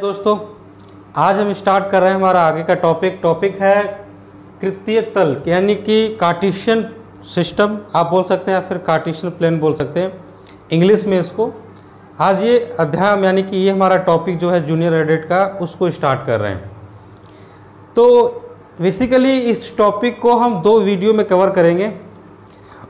दोस्तों, आज हम स्टार्ट कर रहे हैं हमारा आगे का टॉपिक है कृत्तीय तल, यानी कि कार्टेशियन सिस्टम आप बोल सकते हैं या फिर कार्टेशियन प्लेन बोल सकते हैं इंग्लिश में इसको। आज ये अध्याय यानी कि ये हमारा टॉपिक जो है जूनियर एडेड का, उसको स्टार्ट कर रहे हैं। तो बेसिकली इस टॉपिक को हम 2 वीडियो में कवर करेंगे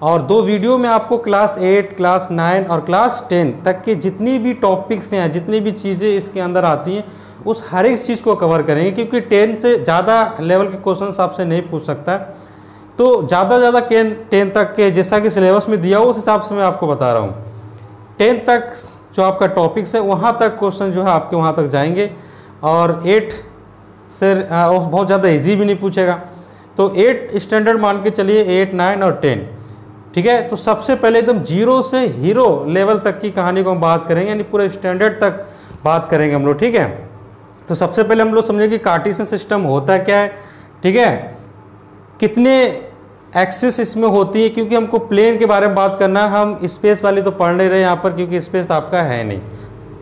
और 2 वीडियो में आपको क्लास 8, क्लास 9 और क्लास 10 तक के जितनी भी टॉपिक्स हैं, जितनी भी चीज़ें इसके अंदर आती हैं, उस हर एक चीज़ को कवर करेंगे, क्योंकि 10 से ज़्यादा लेवल के क्वेश्चन आपसे नहीं पूछ सकता। तो ज़्यादा 10 तक के जैसा कि सिलेबस में दिया हो उस हिसाब से मैं आपको बता रहा हूँ। 10 तक जो आपका टॉपिक्स है वहाँ तक क्वेश्चन जो है आपके वहाँ तक जाएंगे और 8 से बहुत ज़्यादा ईजी भी नहीं पूछेगा। तो 8 स्टैंडर्ड मान के चलिए, 8, 9 और 10, ठीक है। तो सबसे पहले एकदम 0 से हीरो लेवल तक की कहानी को हम बात करेंगे, यानी पूरे स्टैंडर्ड तक बात करेंगे हम लोग, ठीक है। तो सबसे पहले हम लोग समझेंगे कि कार्टेशियन सिस्टम होता क्या है, ठीक है, कितने एक्सिस इसमें होती है, क्योंकि हमको प्लेन के बारे में बात करना है। हम स्पेस वाली तो पढ़ नहीं रहे यहाँ पर, क्योंकि स्पेस आपका है नहीं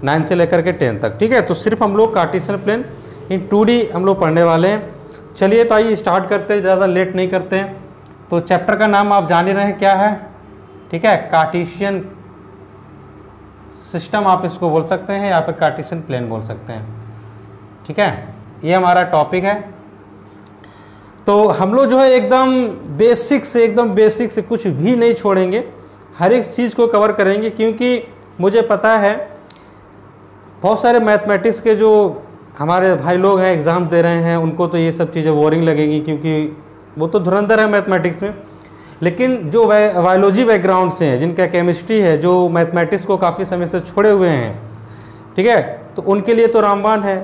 9 से लेकर के 10 तक, ठीक है। तो सिर्फ हम लोग कार्टेशियन प्लेन इन 2D हम लोग पढ़ने वाले हैं। चलिए तो आइए स्टार्ट करते हैं, ज़्यादा लेट नहीं करते हैं। तो चैप्टर का नाम आप जान ही रहे हैं क्या है, ठीक है, कार्टेशियन सिस्टम आप इसको बोल सकते हैं या फिर कार्टेशियन प्लेन बोल सकते हैं, ठीक है। ये हमारा टॉपिक है। तो हम लोग जो है एकदम बेसिक से कुछ भी नहीं छोड़ेंगे, हर एक चीज़ को कवर करेंगे, क्योंकि मुझे पता है बहुत सारे मैथमेटिक्स के जो हमारे भाई लोग हैं एग्ज़ाम दे रहे हैं, उनको तो ये सब चीज़ें बोरिंग लगेंगी, क्योंकि वो तो धुरंधर है मैथमेटिक्स में। लेकिन जो बायोलॉजी बैकग्राउंड से हैं, जिनका केमिस्ट्री है, जो मैथमेटिक्स को काफ़ी समय से छोड़े हुए हैं, ठीक है, तो उनके लिए तो रामबाण है,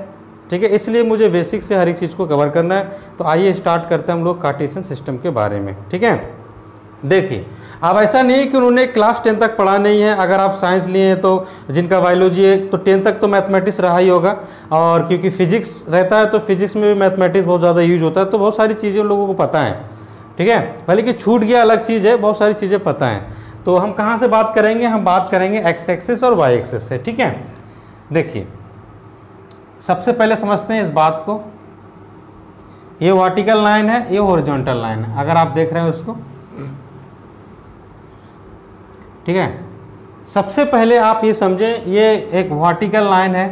ठीक है। इसलिए मुझे बेसिक से हर एक चीज़ को कवर करना है। तो आइए स्टार्ट करते हैं हम लोग कार्टेशियन सिस्टम के बारे में, ठीक है। देखिए, अब ऐसा नहीं है कि उन्होंने क्लास 10 तक पढ़ा नहीं है। अगर आप साइंस लिए हैं तो जिनका बायोलॉजी है तो 10 तक तो मैथमेटिक्स रहा ही होगा, और क्योंकि फिजिक्स रहता है तो फिजिक्स में भी मैथमेटिक्स बहुत ज़्यादा यूज होता है, तो बहुत सारी चीज़ें उन लोगों को पता है, ठीक है। भले कि छूट गया अलग चीज़ है, बहुत सारी चीज़ें पता हैं। तो हम कहाँ से बात करेंगे, हम बात करेंगे एक्स एक्सिस और वाई एक्सिस से, ठीक है। देखिए, सबसे पहले समझते हैं इस बात को, ये वर्टिकल लाइन है, ये हॉरिजॉन्टल लाइन है, अगर आप देख रहे हैं उसको, ठीक है। सबसे पहले आप ये समझें, ये एक वर्टिकल लाइन है,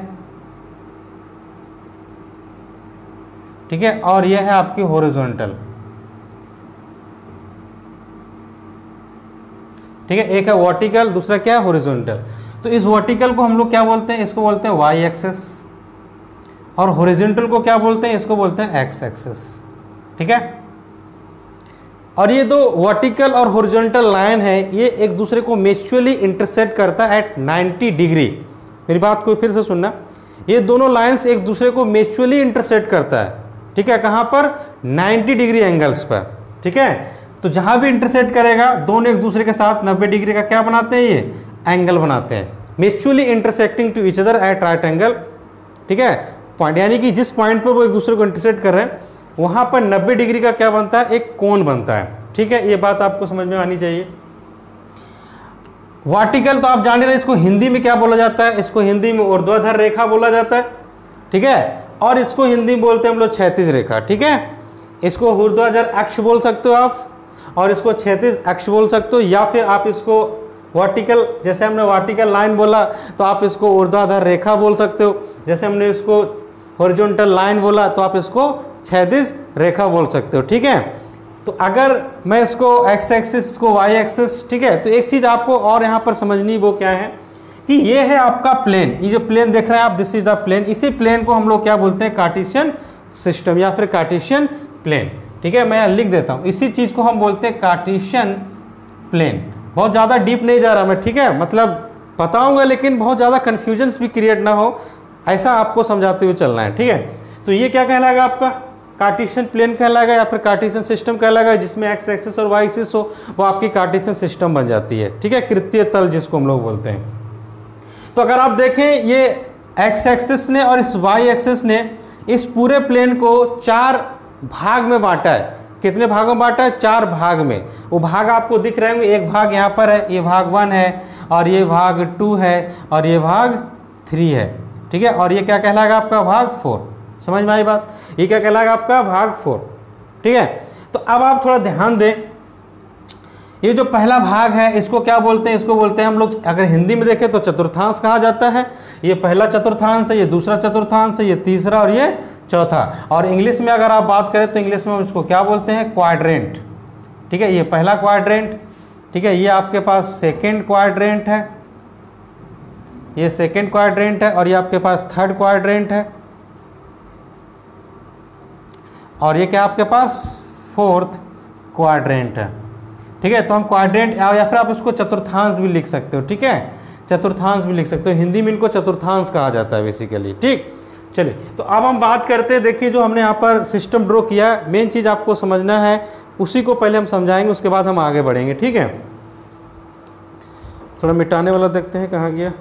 ठीक है, और ये है आपकी हॉरिजॉन्टल, ठीक है। एक है वर्टिकल, दूसरा क्या है, हॉरिजॉन्टल। तो इस वर्टिकल को हम लोग क्या बोलते हैं, इसको बोलते हैं वाई एक्सिस, और हॉरिजॉन्टल को क्या बोलते हैं, इसको बोलते हैं एक्स एक्सिस, ठीक है। और ये 2 वर्टिकल और हॉरिजॉन्टल लाइन है, ये एक दूसरे को म्यूचुअली इंटरसेक्ट करता है एट 90 डिग्री। मेरी बात को फिर से सुनना, ये दोनों लाइंस एक दूसरे को म्यूचुअली इंटरसेक्ट करता है, ठीक है। कहाँ पर, 90 डिग्री एंगल्स पर, ठीक है। तो जहाँ भी इंटरसेक्ट करेगा, दोनों एक दूसरे के साथ 90 डिग्री का क्या बनाते हैं, ये एंगल बनाते हैं, mutually intersecting to each other at right angle, ठीक है। पॉइंट यानी कि जिस पॉइंट पर वो एक दूसरे को इंटरसेक्ट कर रहे हैं वहां पर 90 डिग्री का क्या बनता है, एक कोण बनता है, ठीक है। ये बात आपको समझ में आनी चाहिए। वर्टिकल तो आप जान रहे हैं, इसको हिंदी में क्या बोला जाता है, इसको हिंदी में ऊर्ध्वाधर रेखा बोला जाता है, ठीक है। और इसको हिंदी में बोलते हैं हम लोग क्षैतिज रेखा, ठीक है। इसको ऊर्ध्वाधर अक्ष बोल सकते हो आप, और इसको क्षैतिज अक्ष बोल सकते हो, या फिर आप इसको वर्टिकल, जैसे हमने वर्टिकल लाइन बोला तो आप इसको ऊर्ध्वाधर रेखा बोल सकते हो, जैसे हमने इसको हॉरिजॉन्टल लाइन बोला तो आप इसको क्षैतिज रेखा बोल सकते हो, ठीक है। तो अगर मैं इसको एक्स एक्सिस, इसको वाई एक्सिस, ठीक है, तो एक चीज आपको और यहाँ पर समझनी, वो क्या है कि ये है आपका प्लेन, ये जो प्लेन देख रहे हैं आप, दिस इज द प्लेन। इसी प्लेन को हम लोग क्या बोलते हैं, कार्टेशियन सिस्टम या फिर कार्टेशियन प्लेन, ठीक है। मैं यहाँ लिख देता हूँ, इसी चीज को हम बोलते हैं कार्टेशियन प्लेन। बहुत ज़्यादा डीप नहीं जा रहा मैं, ठीक है, मतलब बताऊंगा लेकिन बहुत ज़्यादा कन्फ्यूजन्स भी क्रिएट ना हो, ऐसा आपको समझाते हुए चलना है, ठीक है। तो ये क्या कहलाएगा, आपका कार्टेशियन प्लेन कहलाएगा या फिर कार्टेशियन सिस्टम कहलाएगा, जिसमें एक्स एक्सिस और वाई एक्सिस हो, वो आपकी कार्टेशियन सिस्टम बन जाती है, ठीक है, कृत्तीय तल जिसको हम लोग बोलते हैं। तो अगर आप देखें, ये एक्स एक्सिस ने और इस वाई एक्सिस ने इस पूरे प्लेन को 4 भाग में बांटा है। कितने भागों में बांटा है, 4 भाग में। वो भाग आपको दिख रहे होंगे, एक भाग यहाँ पर है, ये भाग 1 है, और ये भाग 2 है, और ये भाग 3 है, ठीक है, और ये क्या कहलाएगा आपका भाग 4। समझ में आई बात, ये क्या कहलाएगा आपका भाग 4। ठीक है, तो अब आप थोड़ा ध्यान दें, ये जो पहला भाग है इसको क्या बोलते हैं, इसको बोलते हैं हम लोग, अगर हिंदी में देखें तो चतुर्थांश कहा जाता है। ये पहला चतुर्थांश है, ये दूसरा चतुर्थांश है, ये तीसरा और ये चौथा। और इंग्लिश में अगर आप बात करें तो इंग्लिश में इसको क्या बोलते हैं, क्वाड्रेंट। ठीक है, ये पहला क्वाड्रेंट, ठीक है, ये आपके पास सेकेंड क्वाड्रेंट है, ये सेकेंड क्वाड्रेंट है, और ये आपके पास थर्ड क्वाड्रेंट है, और ये क्या आपके पास फोर्थ क्वाड्रेंट है। ठीक है, तो हम क्वाड्रेंट या फिर आप इसको चतुर्थांश भी लिख सकते हो। ठीक है, चतुर्थांश भी लिख सकते हो, हिंदी में इनको चतुर्थांश कहा जाता है बेसिकली। ठीक, चलिए तो अब हम बात करते हैं। देखिए जो हमने यहाँ पर सिस्टम ड्रॉ किया, मेन चीज़ आपको समझना है, उसी को पहले हम समझाएंगे, उसके बाद हम आगे बढ़ेंगे। ठीक है, थोड़ा मिटाने वाला देखते हैं कहाँ गया।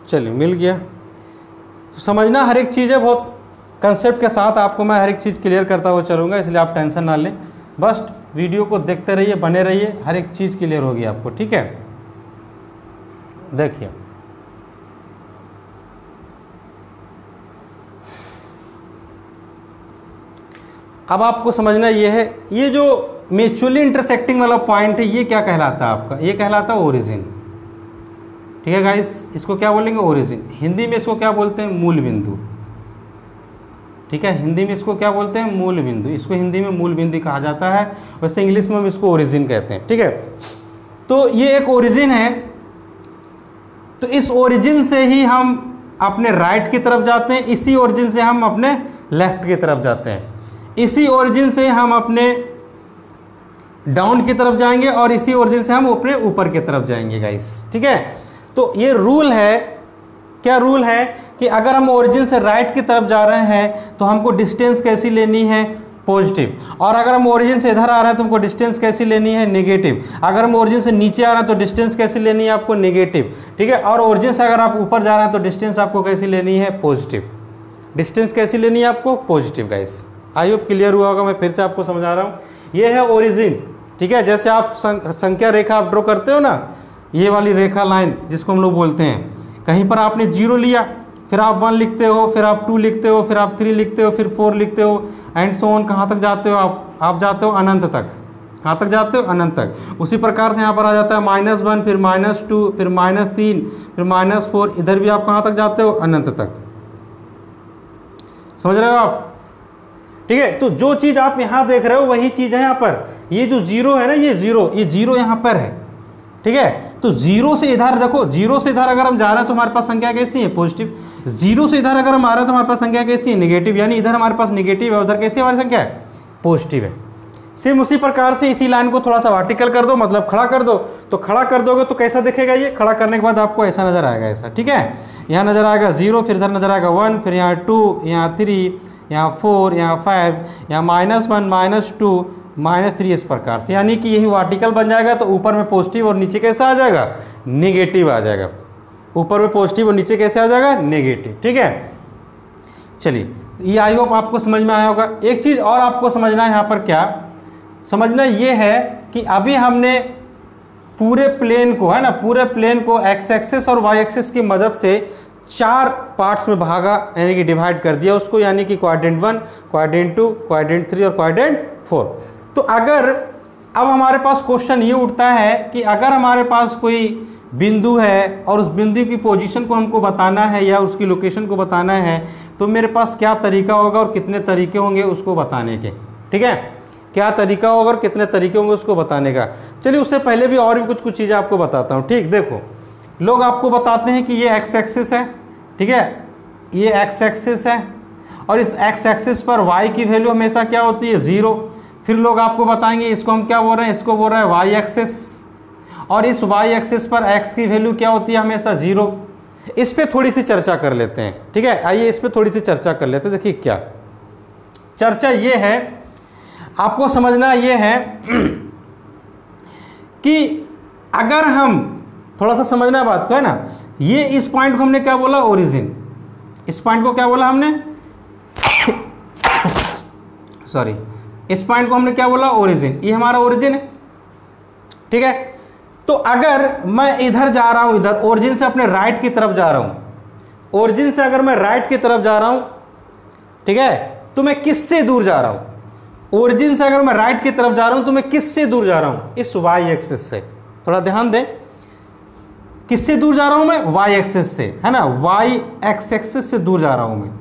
चलिए मिल गया। तो समझना हर एक चीज़ है, बहुत कंसेप्ट के साथ आपको मैं हर एक चीज़ क्लियर करता हुआ चलूँगा, इसलिए आप टेंशन ना लें, बस वीडियो को देखते रहिए, बने रहिए, हर एक चीज़ क्लियर होगी आपको। ठीक है, देखिए अब आपको समझना ये है, ये जो म्यूचुअली इंटरसेक्टिंग वाला पॉइंट है ये क्या कहलाता है आपका, ये कहलाता है ओरिजिन। ठीक है गाइस, इसको क्या बोलेंगे, ओरिजिन। हिंदी में इसको क्या बोलते हैं, मूल बिंदु। ठीक है, हिंदी में इसको क्या बोलते हैं, मूल बिंदु। इसको हिंदी में मूल बिंदु कहा जाता है, वैसे इंग्लिश में हम इसको ओरिजिन कहते हैं। ठीक है, तो ये एक ओरिजिन है, तो इस ओरिजिन से ही हम अपने राइट की तरफ जाते हैं, इसी ओरिजिन से हम अपने लेफ्ट की तरफ जाते हैं, इसी ओरिजिन से हम अपने डाउन की तरफ जाएंगे, और इसी ओरिजिन से हम अपने ऊपर की तरफ जाएंगे गाइस। ठीक है, तो ये रूल है, क्या रूल है कि अगर हम ओरिजिन से राइट की तरफ जा रहे हैं तो हमको डिस्टेंस कैसी लेनी है, पॉजिटिव। और अगर हम ओरिजिन से इधर आ रहे हैं तो हमको डिस्टेंस कैसी लेनी है, नेगेटिव। अगर हम ओरिजिन से नीचे आ रहे हैं तो डिस्टेंस कैसी लेनी है आपको, नेगेटिव। ठीक है, और ओरिजिन से अगर आप ऊपर जा रहे हैं तो डिस्टेंस आपको कैसी लेनी है, पॉजिटिव। डिस्टेंस कैसी लेनी है आपको, positive guys. I hope clear हुआ होगा, मैं फिर से आपको समझा रहा हूँ। ये है ओरिजिन। ठीक है, जैसे आप संख्या रेखा आप ड्रॉ करते हो ना, ये वाली रेखा लाइन जिसको हम लोग बोलते हैं, कहीं पर आपने 0 लिया, फिर आप 1 लिखते हो, फिर आप 2 लिखते हो, फिर आप 3 लिखते हो, फिर 4 लिखते हो, एंड सो ऑन। कहाँ तक जाते हो आप जाते हो अनंत तक। कहाँ तक जाते हो, अनंत तक। उसी प्रकार से यहाँ पर आ जाता है -1, फिर -2, फिर -3, फिर -4, इधर भी आप कहाँ तक जाते हो, अनंत तक। समझ रहे हो आप। ठीक है, तो जो चीज़ आप यहाँ देख रहे हो वही चीज़ है यहाँ पर। ये जो 0 है ना, ये जीरो यहाँ पर है। ठीक है, तो 0 से इधर देखो, 0 से इधर अगर हम जा रहे हैं तो हमारे पास संख्या कैसी है, पॉजिटिव। 0 से इधर अगर हम आ रहे हैं तो हमारे पास संख्या कैसी है, नेगेटिव। यानी इधर हमारे पास नेगेटिव है, उधर कैसी हमारी संख्या है, पॉजिटिव है। सेम उसी प्रकार से इसी लाइन को थोड़ा सा वर्टिकल कर दो, मतलब खड़ा कर दो, तो खड़ा कर दोगे तो कैसा दिखेगा, ये खड़ा करने के बाद आपको ऐसा नजर आएगा, ऐसा। ठीक है, यहाँ नजर आएगा 0, फिर इधर नजर आएगा 1, फिर यहाँ 2, यहाँ 3, यहाँ 4, यहाँ 5, यहाँ -1, -2, -3, इस प्रकार से। यानी कि यही वर्टिकल बन जाएगा, तो ऊपर में पॉजिटिव और नीचे कैसा आ जाएगा, नेगेटिव आ जाएगा। ऊपर में पॉजिटिव और नीचे कैसे आ जाएगा, नेगेटिव। ठीक है, चलिए ये आई होप आपको समझ में आया होगा। एक चीज़ और आपको समझना है यहाँ पर, क्या समझना ये है कि अभी हमने पूरे प्लेन को, है ना, पूरे प्लेन को एक्स एक्सिस और वाई एक्सिस की मदद से 4 पार्ट्स में भागा, यानी कि डिवाइड कर दिया उसको, यानी कि क्वाड्रेंट 1, क्वाड्रेंट 2, क्वाड्रेंट 3 और क्वाड्रेंट 4। तो अगर अब हमारे पास क्वेश्चन ये उठता है कि अगर हमारे पास कोई बिंदु है और उस बिंदु की पोजीशन को हमको बताना है या उसकी लोकेशन को बताना है, तो मेरे पास क्या तरीका होगा और कितने तरीके होंगे उसको बताने के। ठीक है, क्या तरीका होगा और कितने तरीके होंगे उसको बताने का। चलिए उससे पहले भी और भी कुछ चीज़ें आपको बताता हूँ। ठीक, देखो लोग आपको बताते हैं कि ये एक्स एक्सिस है। ठीक है, ये एक्स एक्सिस है, और इस एक्स एक्सिस पर वाई की वैल्यू हमेशा क्या होती है, 0। फिर लोग आपको बताएंगे इसको हम क्या बोल रहे हैं, इसको बोल रहे हैं वाई एक्सिस, और इस वाई एक्सिस पर एक्स की वैल्यू क्या होती है, हमेशा 0। इस पे थोड़ी सी चर्चा कर लेते हैं। ठीक है, आइए इस पे थोड़ी सी चर्चा कर लेते हैं। देखिए क्या चर्चा ये है, आपको समझना ये है कि अगर हम थोड़ा सा समझना बात को, है ना, ये इस पॉइंट को हमने क्या बोला, ओरिजिन। इस पॉइंट को क्या बोला हमने, सॉरी, इस पॉइंट को हमने क्या बोला, ओरिजिन, ये हमारा ओरिजिन है, ठीक है। तो अगर मैं इधर जा रहा हूं, इधर ओरिजिन से अपने राइट की तरफ जा रहा हूं, ओरिजिन से अगर मैं राइट की तरफ जा रहा हूं, ठीक है, तो मैं किससे दूर जा रहा हूं, ओरिजिन से अगर मैं राइट की तरफ जा रहा हूं तो मैं किससे दूर जा रहा हूं, इस वाई एक्सिस से। थोड़ा ध्यान दें, किससे दूर जा रहा हूं मैं, वाई एक्सिस से, है ना, वाई एक्स एक्सिस से दूर जा रहा हूं मैं,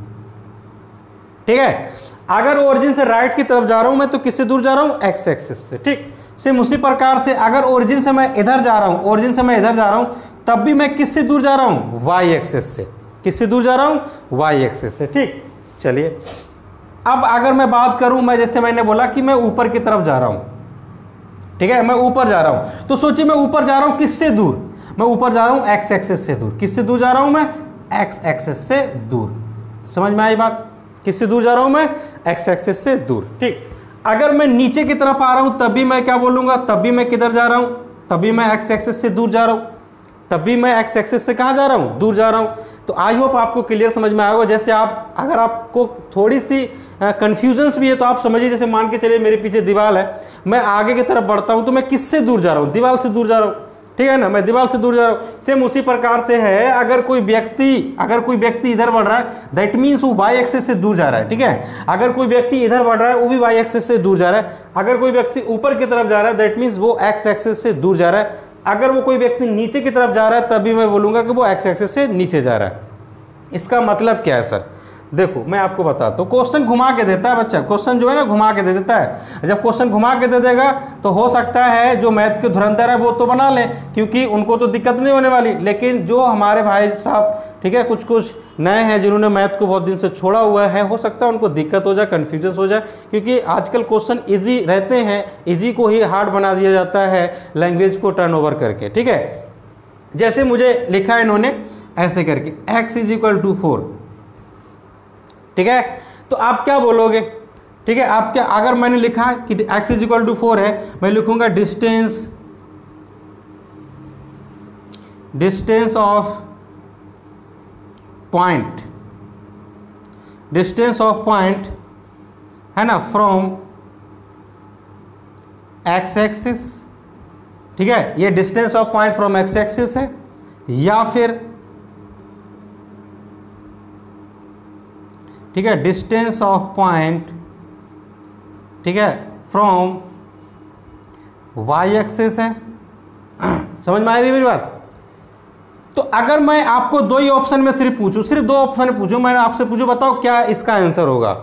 ठीक है। अगर ओरिजिन से राइट की तरफ जा रहा हूं मैं तो किससे दूर जा रहा हूं, एक्स एक्सिस से, ठीक। सेम उसी प्रकार से अगर ओरिजिन से मैं इधर जा रहा हूं, ओरिजिन से मैं इधर जा रहा हूं, तब भी मैं किससे दूर जा रहा हूं, वाई एक्सिस से। किससे दूर जा रहा हूं, वाई एक्सिस से, ठीक। चलिए अब अगर मैं बात करूं, मैं जैसे मैंने बोला कि मैं ऊपर की तरफ जा रहा हूं, ठीक है, मैं ऊपर जा रहा हूं, तो सोचिए मैं ऊपर जा रहा हूं किससे दूर, मैं ऊपर जा रहा हूं एक्स एक्सिस से दूर। किससे दूर जा रहा हूं मैं, एक्स एक्सिस से दूर। समझ में आई बात, किससे दूर जा रहा हूं मैं, एक्स एक्सिस से दूर, ठीक। अगर मैं नीचे की तरफ आ रहा हूं तभी मैं क्या बोलूंगा, तभी मैं किधर जा रहा हूं, तभी मैं एक्स एक्सिस से दूर जा रहा हूं, तभी मैं एक्स एक्सिस से कहां जा रहा हूं, दूर जा रहा हूं। तो आई होप आपको क्लियर समझ में आएगा। जैसे आप, अगर आपको थोड़ी सी कंफ्यूजन्स भी है तो आप समझिए, जैसे मान के चलिए मेरे पीछे दीवार है, मैं आगे की तरफ बढ़ता हूं तो मैं किससे दूर जा रहा हूं, दीवार से दूर जा रहा हूं, ठीक है ना, मैं दीवार से दूर जा रहा हूं। सेम उसी प्रकार से है, अगर कोई व्यक्ति इधर बढ़ रहा है, दैट मीन्स वो वाई एक्सिस से दूर जा रहा है, ठीक है। अगर कोई व्यक्ति इधर बढ़ रहा है वो भी वाई एक्सिस से दूर जा रहा है। अगर कोई व्यक्ति ऊपर की तरफ जा रहा है दैट मीन्स वो एक्स एक्सिस से दूर जा रहा है। अगर वो कोई व्यक्ति नीचे की तरफ जा रहा है तभी मैं बोलूंगा कि वो एक्स एक्सिस से नीचे जा रहा है। इसका मतलब क्या है सर, देखो मैं आपको बताता हूँ, क्वेश्चन घुमा के देता है बच्चा, क्वेश्चन जो है ना घुमा के दे देता है। जब क्वेश्चन घुमा के दे देगा तो हो सकता है जो मैथ के धुरंधर है वो तो बना लें, क्योंकि उनको तो दिक्कत नहीं होने वाली, लेकिन जो हमारे भाई साहब, ठीक है, कुछ नए हैं जिन्होंने मैथ को बहुत दिन से छोड़ा हुआ है, हो सकता है उनको दिक्कत हो जाए, कन्फ्यूजन हो जाए, क्योंकि आजकल क्वेश्चन ईजी रहते हैं, ईजी को ही हार्ड बना दिया जाता है लैंग्वेज को टर्न ओवर करके, ठीक है। जैसे मुझे लिखा है इन्होंने ऐसे करके, x इज इक्वल टू 4, ठीक है, तो आप क्या बोलोगे, ठीक है, आप क्या, अगर मैंने लिखा कि x इज इक्वल टू 4 है, मैं लिखूंगा डिस्टेंस ऑफ पॉइंट है ना फ्रॉम x एक्सिस, ठीक है, ये distance of point from x axis है, या फिर, ठीक है, डिस्टेंस ऑफ पॉइंट, ठीक है, फ्रॉम y एक्सिस है। समझ में आ रही है मेरी बात। तो अगर मैं आपको दो ही ऑप्शन में सिर्फ पूछूं, सिर्फ दो ऑप्शन पूछूं, मैंने आपसे पूछूं बताओ क्या इसका आंसर होगा,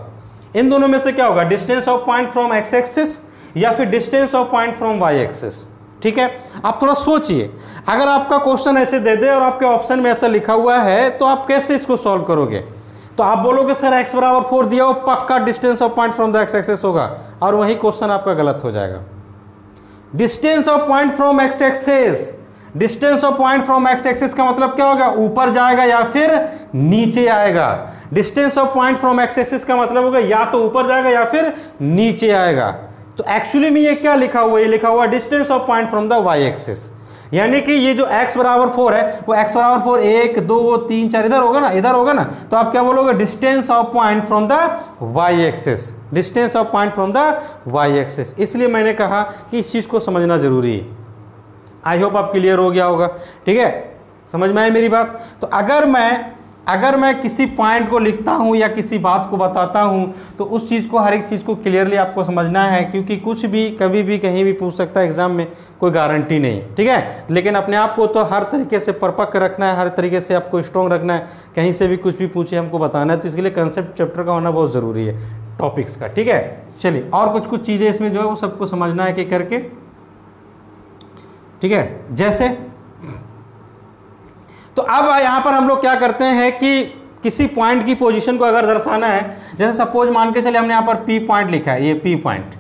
इन दोनों में से क्या होगा, distance of point from x axis या फिर distance of point from y axis, ठीक है। आप थोड़ा सोचिए, अगर आपका क्वेश्चन ऐसे दे दे और आपके ऑप्शन में ऐसा लिखा हुआ है तो आप कैसे इसको सॉल्व करोगे। तो आप बोलोगे सर x बराबर 4 दिया हो, पक्का distance of point from the x axis होगा, और वही क्वेश्चन आपका गलत हो जाएगा। Distance of point from x axis, distance of point from x axis का मतलब क्या होगा, ऊपर जाएगा या फिर नीचे आएगा। Distance of point from x axis का मतलब होगा या तो ऊपर जाएगा या फिर नीचे आएगा। तो एक्चुअली में ये क्या लिखा हुआ है, ये लिखा हुआ है distance of point from the y axis, यानी कि ये जो x बराबर 4 है वो x बराबर 4 1 2 3 4 इधर होगा ना, इधर होगा ना, तो आप क्या बोलोगे, distance of point from the y axis, distance of point from the y axis. इसलिए मैंने कहा कि इस चीज़ को समझना जरूरी है। आई होप आप क्लियर हो गया होगा, ठीक है, समझ में आई मेरी बात। तो अगर मैं किसी पॉइंट को लिखता हूं या किसी बात को बताता हूं तो उस चीज़ को, हर एक चीज़ को क्लियरली आपको समझना है, क्योंकि कुछ भी कभी भी कहीं भी पूछ सकता है एग्जाम में, कोई गारंटी नहीं, ठीक है। लेकिन अपने आप को तो हर तरीके से परिपक्व रखना है, हर तरीके से आपको स्ट्रॉन्ग रखना है, कहीं से भी कुछ भी पूछे हमको बताना है, तो इसके लिए कंसेप्ट चैप्टर का होना बहुत ज़रूरी है, टॉपिक्स का, ठीक है। चलिए और कुछ चीज़ें इसमें जो है वो सबको समझना है कि करके, ठीक है। जैसे तो अब यहाँ पर हम लोग क्या करते हैं कि किसी पॉइंट की पोजीशन को अगर दर्शाना है, जैसे सपोज मान के चले हमने यहाँ पर P पॉइंट लिखा है, ये P पॉइंट,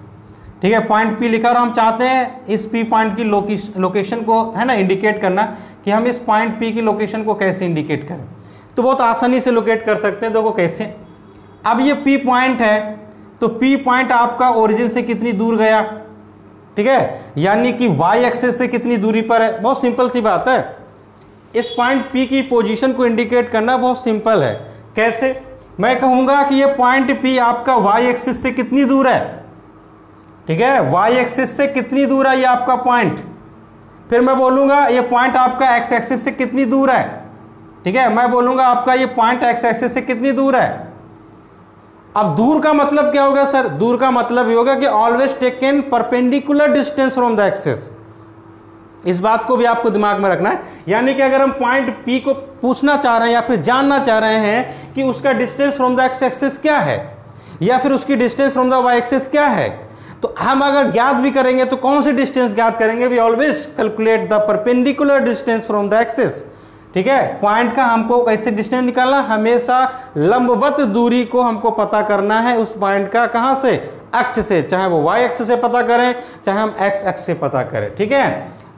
ठीक है, पॉइंट P लिखा, और हम चाहते हैं इस P पॉइंट की लोकेशन को, है ना, इंडिकेट करना कि हम इस पॉइंट P की लोकेशन को कैसे इंडिकेट करें। तो बहुत आसानी से लोकेट कर सकते हैं, देखो कैसे। अब ये P पॉइंट है, तो P पॉइंट आपका ओरिजिन से कितनी दूर गया, ठीक है, यानी कि y एक्सिस से कितनी दूरी पर है। बहुत सिंपल सी बात है, इस पॉइंट P की पोजीशन को इंडिकेट करना बहुत सिंपल है। कैसे, मैं कहूंगा कि ये पॉइंट P आपका y एक्सिस से कितनी दूर है, ठीक है, वाई एक्सिस से कितनी दूर है ये आपका पॉइंट, फिर मैं बोलूंगा ये पॉइंट आपका एक्स एक्सिस से कितनी दूर है, ठीक है, मैं बोलूंगा आपका ये पॉइंट एक्स एक्सिस से कितनी दूर है। अब दूर का मतलब क्या होगा सर, दूर का मतलब ये होगा कि always taken perpendicular distance from the axis. इस बात को भी आपको दिमाग में रखना है, यानी कि अगर हम पॉइंट P को पूछना चाह रहे हैं या फिर जानना चाह रहे हैं कि उसका distance from the x axis क्या है या फिर उसकी distance from the y axis क्या है, तो हम अगर ज्ञात भी करेंगे तो कौन सी डिस्टेंस ज्ञात करेंगे, we always calculate the perpendicular distance from the axis. ठीक है, पॉइंट का हमको कैसे डिस्टेंस निकालना, हमेशा लंबवत दूरी को हमको पता करना है उस पॉइंट का, कहां से, अक्ष से, चाहे वो वाई अक्ष से पता करें चाहे हम एक्स अक्ष से पता करें। ठीक है,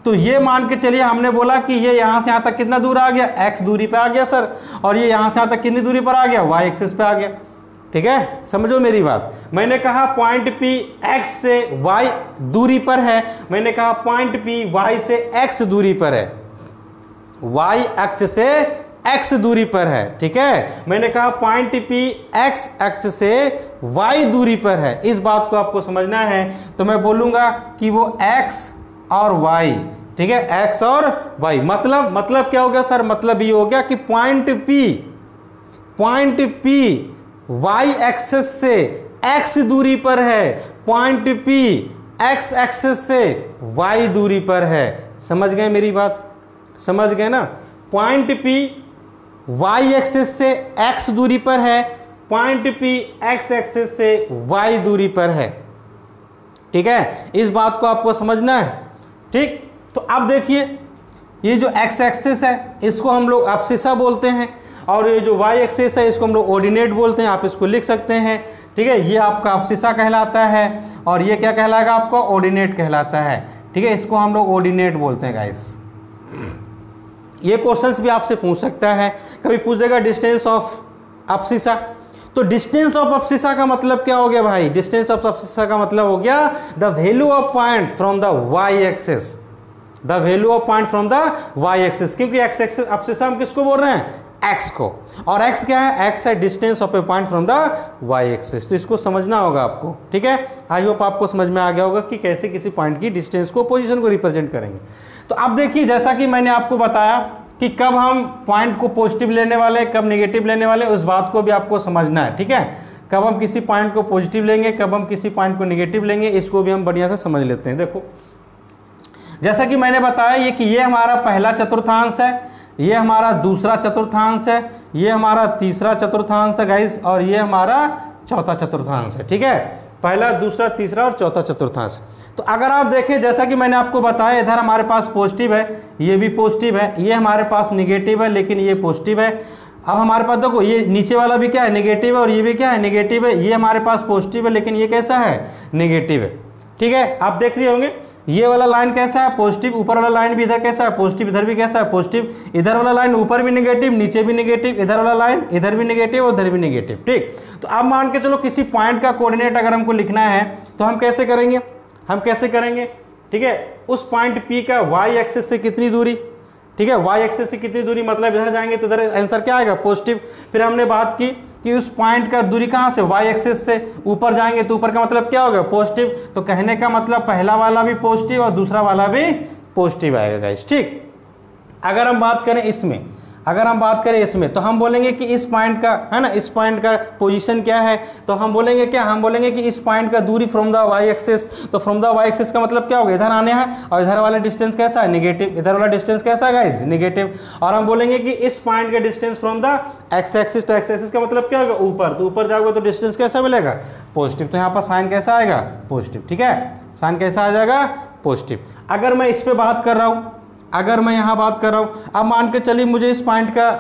तो ये मान के चलिए हमने बोला कि ये यहां से यहां तक कितना दूर आ गया, एक्स दूरी पे आ गया सर, और ये यहां से यहां तक कितनी दूरी पर आ गया, वाई एक्सिस पे आ गया। ठीक है, समझो मेरी बात, मैंने कहा पॉइंट P x से y दूरी पर है, मैंने कहा पॉइंट P y से x दूरी पर है, y अक्ष से x दूरी पर है। ठीक है, मैंने कहा पॉइंट P x अक्ष से y दूरी पर है। इस बात को आपको समझना है, तो मैं बोलूंगा कि वो x और y, ठीक है, x और y, मतलब क्या हो गया सर, मतलब ये हो गया कि पॉइंट P y एक्सिस से x दूरी पर है, पॉइंट P x एक्सिस से y दूरी पर है। समझ गए मेरी बात, समझ गए ना, पॉइंट P y एक्सिस से x दूरी पर है, पॉइंट P x एक्सिस से y दूरी पर है। ठीक है, इस बात को आपको समझना है। ठीक, तो अब देखिए ये जो x एक्सिस है इसको हम लोग अब्सिसा बोलते हैं, और ये जो y एक्सिस है इसको हम लोग ऑर्डिनेट बोलते हैं, आप इसको लिख सकते हैं। ठीक है, ये आपका अब्सिसा कहलाता है और ये क्या कहलाएगा आपका, ऑर्डिनेट कहलाता है। ठीक है, इसको हम लोग ऑर्डिनेट बोलते हैं गाइस। ये क्वेश्चंस भी आपसे पूछ सकता है, कभी पूछ देगा डिस्टेंस ऑफ अब्सिसा, तो डिस्टेंस ऑफ अब्सिसा का मतलब क्या हो गया भाई, डिस्टेंस ऑफ अब्सिसा का मतलब हो गया the value of point from the y axis, the value of point from the y axis, क्योंकि एक्स एक्सिस अब्सिसा हम किसको बोल रहे हैं, x को, और x क्या है, x है distance of A point from the y axis. तो इसको समझना होगा आपको। ठीक है, आई होप आपको समझ में आ गया होगा कि कैसे किसी पॉइंट की डिस्टेंस को, पोजीशन को रिप्रेजेंट करेंगे। तो अब देखिए, जैसा कि मैंने आपको बताया कि कब हम पॉइंट को पॉजिटिव लेने वाले, कब नेगेटिव लेने वाले, उस बात को भी आपको समझना है। ठीक है, कब हम किसी पॉइंट को पॉजिटिव लेंगे, कब हम किसी पॉइंट को नेगेटिव लेंगे, इसको भी हम बढ़िया से समझ लेते हैं। देखो, जैसा कि मैंने बताया कि ये हमारा पहला चतुर्थांश है, ये हमारा दूसरा चतुर्थांश है, ये हमारा तीसरा चतुर्थांश है गाइस, और ये हमारा चौथा चतुर्थांश है। ठीक है, पहला, दूसरा, तीसरा और चौथा चतुर्थांश। तो अगर आप देखें, जैसा कि मैंने आपको बताया, इधर हमारे पास पॉजिटिव है, ये भी पॉजिटिव है, ये हमारे पास निगेटिव है लेकिन ये पॉजिटिव है। अब हमारे पास देखो, ये नीचे वाला भी क्या है, नेगेटिव है, और ये भी क्या है, नेगेटिव है। ये हमारे पास पॉजिटिव है लेकिन ये कैसा है, नेगेटिव है। ठीक है, आप देख रहे होंगे ये वाला लाइन कैसा है, पॉजिटिव, ऊपर वाला लाइन भी इधर कैसा है, पॉजिटिव, इधर भी कैसा है, पॉजिटिव, इधर वाला लाइन ऊपर भी नेगेटिव, नीचे भी नेगेटिव, इधर वाला लाइन इधर भी नेगेटिव और इधर भी नेगेटिव। ठीक, तो अब मान के चलो किसी पॉइंट का कोऑर्डिनेट अगर हमको लिखना है तो हम कैसे करेंगे, ठीक है, उस पॉइंट P का y एक्सिस से कितनी दूरी, ठीक है, y एक्सिस से कितनी दूरी, मतलब इधर जाएंगे तो इधर आंसर क्या आएगा, पॉजिटिव। फिर हमने बात की कि उस पॉइंट का दूरी कहाँ से, y एक्सिस से, ऊपर जाएंगे तो ऊपर का मतलब क्या होगा, पॉजिटिव। तो कहने का मतलब पहला वाला भी पॉजिटिव और दूसरा वाला भी पॉजिटिव आएगा गाइस। ठीक, अगर हम बात करें इसमें, तो हम बोलेंगे कि इस पॉइंट का है ना, इस पॉइंट का पोजीशन क्या है, तो हम बोलेंगे क्या, हम बोलेंगे कि इस पॉइंट का दूरी फ्रॉम द वाई एक्सिस। तो फ्रॉम द वाई एक्सिस का मतलब क्या होगा, इधर आने हैं, और इधर वाला डिस्टेंस कैसा है, नेगेटिव, इधर वाला डिस्टेंस कैसा है गाइस, नेगेटिव। और हम बोलेंगे कि इस पॉइंट का distance from the x axis, तो एक्स एक्सिस का मतलब क्या होगा, ऊपर, तो ऊपर जाओगे तो डिस्टेंस कैसा मिलेगा, पॉजिटिव। तो यहाँ पर साइन कैसा आएगा, पॉजिटिव। ठीक है, साइन कैसा आ जाएगा, पॉजिटिव। अगर मैं इस पर बात कर रहा हूँ, अगर मैं यहाँ बात कर रहा हूँ, अब मान के चलिए मुझे इस पॉइंट का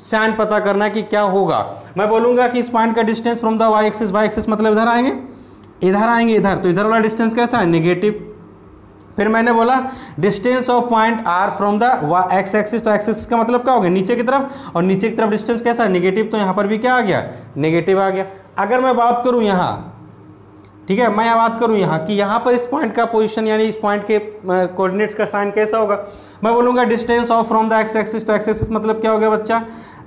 साइन पता करना है कि क्या होगा, मैं बोलूँगा कि इस पॉइंट का distance from the y axis मतलब इधर आएंगे, इधर, तो इधर वाला डिस्टेंस कैसा है, नेगेटिव। फिर मैंने बोला distance of point R from the x axis, तो एक्सिस का मतलब क्या हो गया, नीचे की तरफ, और नीचे की तरफ डिस्टेंस कैसा है, नेगेटिव। तो यहाँ पर भी क्या आ गया, नेगेटिव आ गया। अगर मैं बात करूँ यहाँ, ठीक है, मैं बात करूं यहाँ कि यहाँ पर इस पॉइंट का पोजीशन, यानी इस पॉइंट के कोऑर्डिनेट्स का साइन कैसा होगा, मैं बोलूँगा distance of from the x axis, तो एक्स एक्सिस मतलब क्या हो गया बच्चा,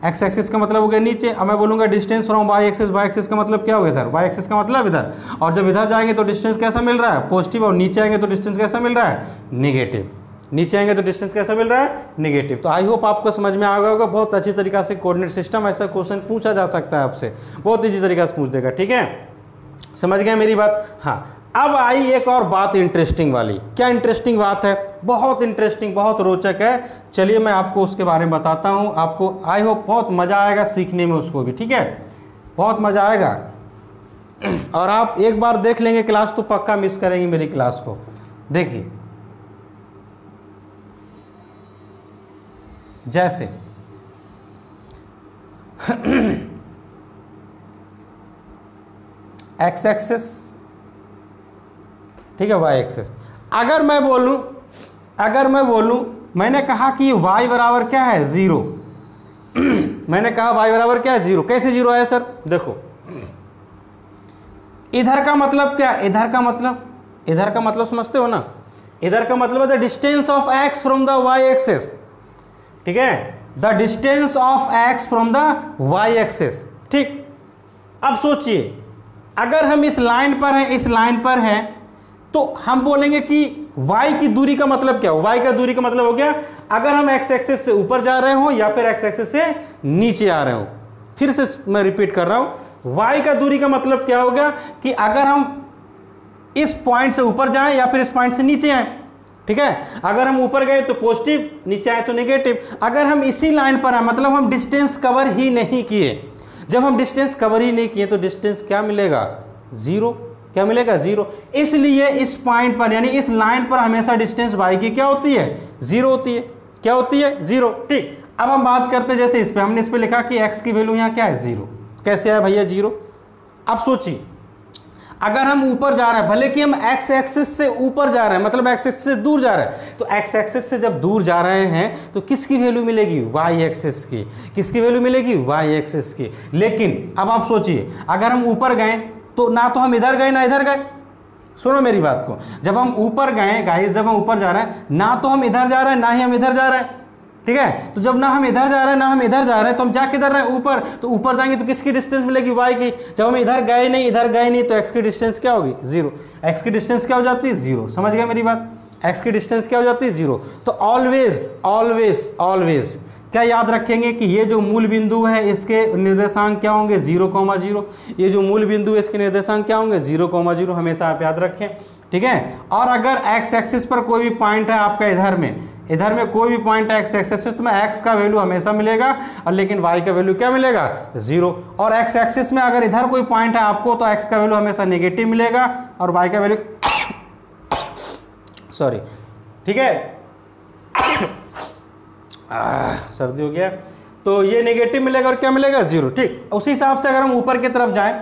एक्स एक्सिस का मतलब हो गया नीचे। अब मैं बोलूँगा डिस्टेंस फ्रॉम वाई एक्सिस का मतलब क्या हो गया इधर, वाई एक्सिस का मतलब इधर। और जब इधर जाएंगे तो डिस्टेंस कैसा मिल रहा है, पॉजिटिव, और नीचे आएंगे तो डिस्टेंस कैसा मिल रहा है, निगेटिव। नीचे आएंगे तो डिस्टेंस कैसा मिल रहा है, निगेटिव। तो आई होप आपको समझ में आ गया होगा। बहुत अच्छी तरीका से कोऑर्डिनेट सिस्टम, ऐसा क्वेश्चन पूछा जा सकता है आपसे, बहुत ईजी तरीका से पूछ देगा, ठीक है, समझ गए मेरी बात। हाँ, अब आई एक और बात इंटरेस्टिंग वाली। क्या इंटरेस्टिंग बात है, बहुत इंटरेस्टिंग, बहुत रोचक है। चलिए मैं आपको उसके बारे में बताता हूँ, आपको आई होप बहुत मज़ा आएगा सीखने में उसको भी, ठीक है, बहुत मज़ा आएगा। और आप एक बार देख लेंगे क्लास तो पक्का मिस करेंगे मेरी क्लास को। देखिए जैसे एक्स एक्सिस, ठीक है, वाई एक्सिस। अगर मैं बोलूं मैंने कहा कि y बराबर क्या है, 0। मैंने कहा y बराबर क्या है, 0। कैसे 0 है सर, देखो इधर का मतलब क्या, इधर का मतलब समझते हो ना, इधर का मतलब है the distance of x from the y axis, ठीक है, the distance of x from the y axis, ठीक। अब सोचिए अगर हम इस लाइन पर हैं तो हम बोलेंगे कि y की दूरी का मतलब क्या हो, y का दूरी का मतलब हो गया अगर हम x एक्सिस से ऊपर जा रहे हो या फिर x एक्सिस से नीचे आ रहे हो। फिर से मैं रिपीट कर रहा हूं, y का दूरी का मतलब क्या होगा कि अगर हम इस पॉइंट से ऊपर जाएं या फिर इस पॉइंट से नीचे आए, ठीक है, अगर हम ऊपर गए तो पॉजिटिव, नीचे आए तो नेगेटिव। अगर हम इसी लाइन पर हैं मतलब हम डिस्टेंस कवर ही नहीं किए। जब हम डिस्टेंस कवर ही नहीं किए तो डिस्टेंस क्या मिलेगा, 0। क्या मिलेगा, 0। इसलिए इस पॉइंट पर यानी इस लाइन पर हमेशा डिस्टेंस y की क्या होती है, 0 होती है। क्या होती है, 0, ठीक। अब हम बात करते हैं जैसे इस पे, हमने इस पे लिखा कि x की वैल्यू यहाँ क्या है, 0। कैसे आया भैया 0। अब सोचिए अगर हम ऊपर जा रहे हैं, भले कि हम x एक्सिस से ऊपर जा रहे हैं मतलब x एक्सिस से दूर जा रहे हैं, तो x एक्सिस से जब दूर जा रहे हैं तो किसकी वैल्यू मिलेगी, y एक्सिस की। किसकी वैल्यू मिलेगी, y एक्सिस की। लेकिन अब आप सोचिए अगर हम ऊपर गए तो ना तो हम इधर गए ना इधर गए। सुनो मेरी बात को, जब हम ऊपर गए गाइस, जब हम ऊपर जा रहे हैं ना तो हम इधर जा रहे हैं ना ही हम इधर जा रहे हैं, ठीक है। तो जब ना हम इधर जा रहे हैं ना हम इधर जा रहे हैं तो हम जा किधर रहे हैं, ऊपर। तो ऊपर जाएंगे तो किसकी डिस्टेंस मिलेगी, y की। जब हम इधर गए नहीं तो x की डिस्टेंस क्या होगी, 0। x की डिस्टेंस क्या हो जाती है, 0। समझ गए मेरी बात, x की डिस्टेंस क्या हो जाती है, 0। तो ऑलवेज क्या याद रखेंगे कि ये जो मूल बिंदु है इसके निर्देशांक क्या होंगे, 0,0। ये जो मूल बिंदु है इसके निर्देशांक क्या होंगे, 0,0। हमेशा आप याद रखें, ठीक है। और अगर x एक्सिस पर कोई भी पॉइंट है आपका इधर में कोई भी पॉइंट है x एक्सिस तो मैं x का वैल्यू हमेशा मिलेगा, और लेकिन y का वैल्यू क्या मिलेगा, 0। और x एक्सिस में अगर इधर कोई पॉइंट है आपको तो x का वैल्यू हमेशा नेगेटिव मिलेगा और y का वैल्यू सॉरी, ठीक है, सर्दी हो गया, तो ये नेगेटिव मिलेगा और क्या मिलेगा, 0, ठीक। उसी हिसाब से अगर हम ऊपर की तरफ जाएं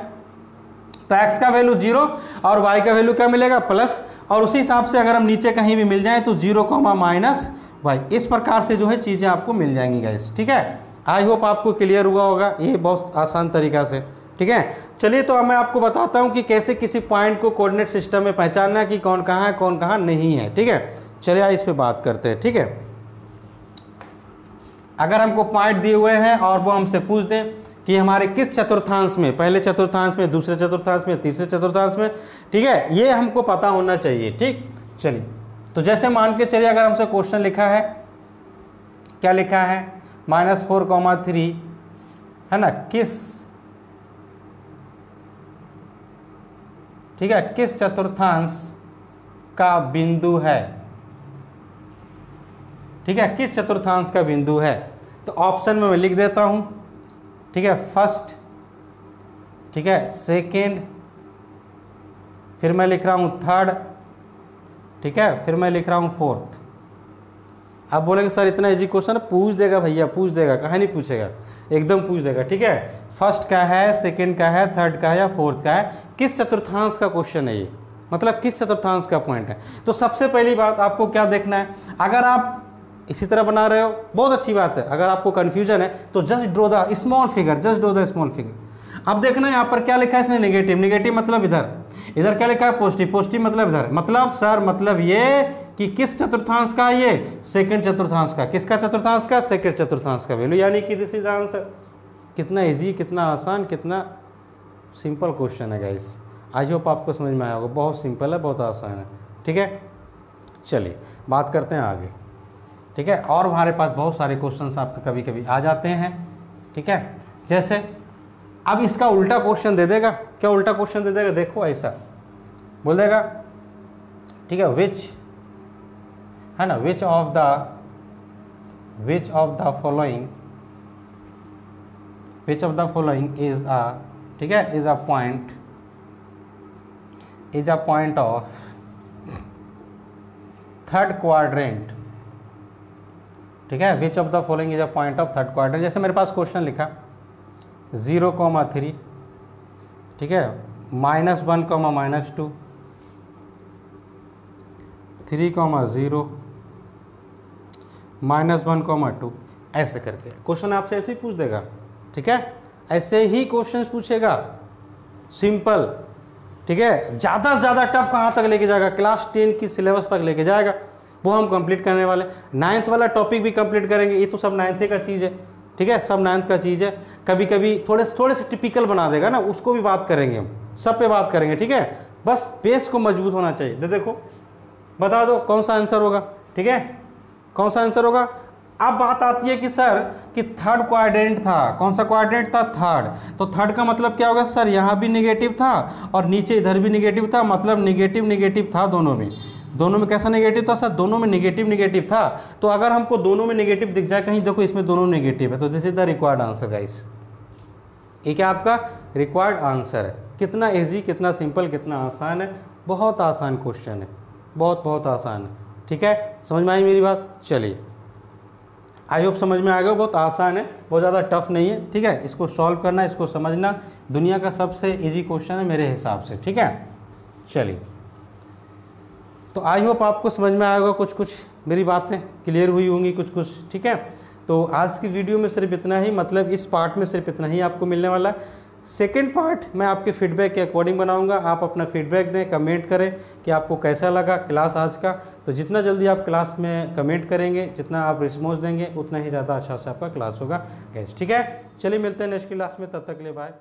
तो x का वैल्यू 0 और y का वैल्यू क्या मिलेगा, प्लस। और उसी हिसाब से अगर हम नीचे कहीं भी मिल जाएं तो 0, -y। इस प्रकार से जो है चीज़ें आपको मिल जाएंगी गाइस, ठीक है। आई होप आपको क्लियर हुआ होगा, ये बहुत आसान तरीका से, ठीक है। चलिए तो अब मैं आपको बताता हूँ कि कैसे किसी पॉइंट को कोऑर्डिनेट सिस्टम में पहचानना है कि कौन कहाँ है कौन कहाँ नहीं है, ठीक है। चलिए इस पर बात करते हैं, ठीक है। अगर हमको पॉइंट दिए हुए हैं और वो हमसे पूछ दें कि हमारे किस चतुर्थांश में, पहले चतुर्थांश में, दूसरे चतुर्थांश में, तीसरे चतुर्थांश में, ठीक है, ये हमको पता होना चाहिए, ठीक। चलिए तो जैसे मान के चलिए अगर हमसे क्वेश्चन लिखा है, क्या लिखा है, -4,3 है ना, ठीक है, किस चतुर्थांश का बिंदु है, ठीक है, किस चतुर्थांश का बिंदु है। तो ऑप्शन में मैं लिख देता हूं, ठीक है, फर्स्ट, ठीक है, सेकेंड, फिर मैं लिख रहा हूं थर्ड, ठीक है, फिर मैं लिख रहा हूं फोर्थ। आप बोलेंगे सर इतना इजी क्वेश्चन है, पूछ देगा भैया, पूछ देगा, कहाँ नहीं पूछेगा, एकदम पूछ देगा, ठीक है। फर्स्ट का है, सेकेंड का है, थर्ड का है या फोर्थ का है, किस चतुर्थांश का क्वेश्चन है ये, मतलब किस चतुर्थांश का पॉइंट है। तो सबसे पहली बात आपको क्या देखना है, अगर आप इसी तरह बना रहे हो बहुत अच्छी बात है, अगर आपको कन्फ्यूजन है तो just draw the small figure, अब देखना यहाँ पर क्या लिखा है इसने, नेगेटिव मतलब इधर क्या लिखा है, पॉजिटिव मतलब इधर, मतलब सर मतलब ये कि किस चतुर्थांश का है ये, सेकंड चतुर्थांश का। किसका चतुर्थांश का, सेकंड चतुर्थांश का वैल्यू, यानी कि दिस इज आंसर। कितना इजी, कितना आसान, कितना सिंपल क्वेश्चन है गाइस। आई होप आपको समझ में आया होगा। बहुत सिंपल है, बहुत आसान है। ठीक है, चलिए बात करते हैं आगे। ठीक है, और हमारे पास बहुत सारे क्वेश्चंस आपके कभी कभी आ जाते हैं। ठीक है, जैसे अब इसका उल्टा क्वेश्चन दे देगा। क्या उल्टा क्वेश्चन दे देगा, देखो ऐसा बोल देगा। ठीक है, विच है ना, which of the following is a, ठीक है, is a point of third quadrant. ठीक है, which of the following is a point of third quadrant. जैसे मेरे पास क्वेश्चन लिखा 0,3, ठीक है, -1, -2, 3, 0, -1, 2, ऐसे करके क्वेश्चन आपसे ऐसे ही पूछ देगा। ठीक है, ऐसे ही क्वेश्चन पूछेगा, सिंपल। ठीक है, ज़्यादा से ज़्यादा टफ कहाँ तक लेके जाएगा, क्लास 10 की सिलेबस तक लेके जाएगा। वो हम कंप्लीट करने वाले। 9th वाला टॉपिक भी कंप्लीट करेंगे। ये तो सब 9th का चीज़ है। ठीक है, सब 9th का चीज़ है। कभी कभी थोड़े से टिपिकल बना देगा ना, उसको भी बात करेंगे हम, सब पे बात करेंगे। ठीक है, बस बेस को मजबूत होना चाहिए। देखो बता दो कौन सा आंसर होगा। ठीक है, कौन सा आंसर होगा। अब बात आती है कि सर कि थर्ड क्वाड्रेंट था। कौन सा क्वाड्रेंट था, थर्ड। तो थर्ड का मतलब क्या होगा सर, यहाँ भी निगेटिव था और नीचे इधर भी निगेटिव था, मतलब निगेटिव था दोनों में। दोनों में कैसा निगेटिव था सर, दोनों में निगेटिव था। तो अगर हमको दोनों में निगेटिव दिख जाए कहीं, देखो इसमें दोनों निगेटिव है, तो this is the required answer guys. ये क्या आपका रिक्वायर्ड आंसर है। कितना इजी, कितना सिंपल, कितना आसान है। बहुत आसान क्वेश्चन है, बहुत आसान है। ठीक है, समझ में आई मेरी बात। चलिए, आई होप समझ में आएगा। बहुत आसान है, बहुत ज़्यादा टफ नहीं है। ठीक है, इसको सॉल्व करना, इसको समझना दुनिया का सबसे इजी क्वेश्चन है मेरे हिसाब से। ठीक है, चलिए, तो आई होप आपको समझ में आएगा। कुछ मेरी बातें क्लियर हुई होंगी कुछ। ठीक है, तो आज की वीडियो में सिर्फ इतना ही, मतलब इस पार्ट में सिर्फ इतना ही आपको मिलने वाला है। सेकंड पार्ट मैं आपके फीडबैक के अकॉर्डिंग बनाऊंगा। आप अपना फीडबैक दें, कमेंट करें कि आपको कैसा लगा क्लास आज का। तो जितना जल्दी आप क्लास में कमेंट करेंगे, जितना आप रिस्पॉन्स देंगे, उतना ही ज़्यादा अच्छा से आपका क्लास होगा। ठीक है, चलिए मिलते हैं नेक्स्ट क्लास में, तब तक के लिए बाय।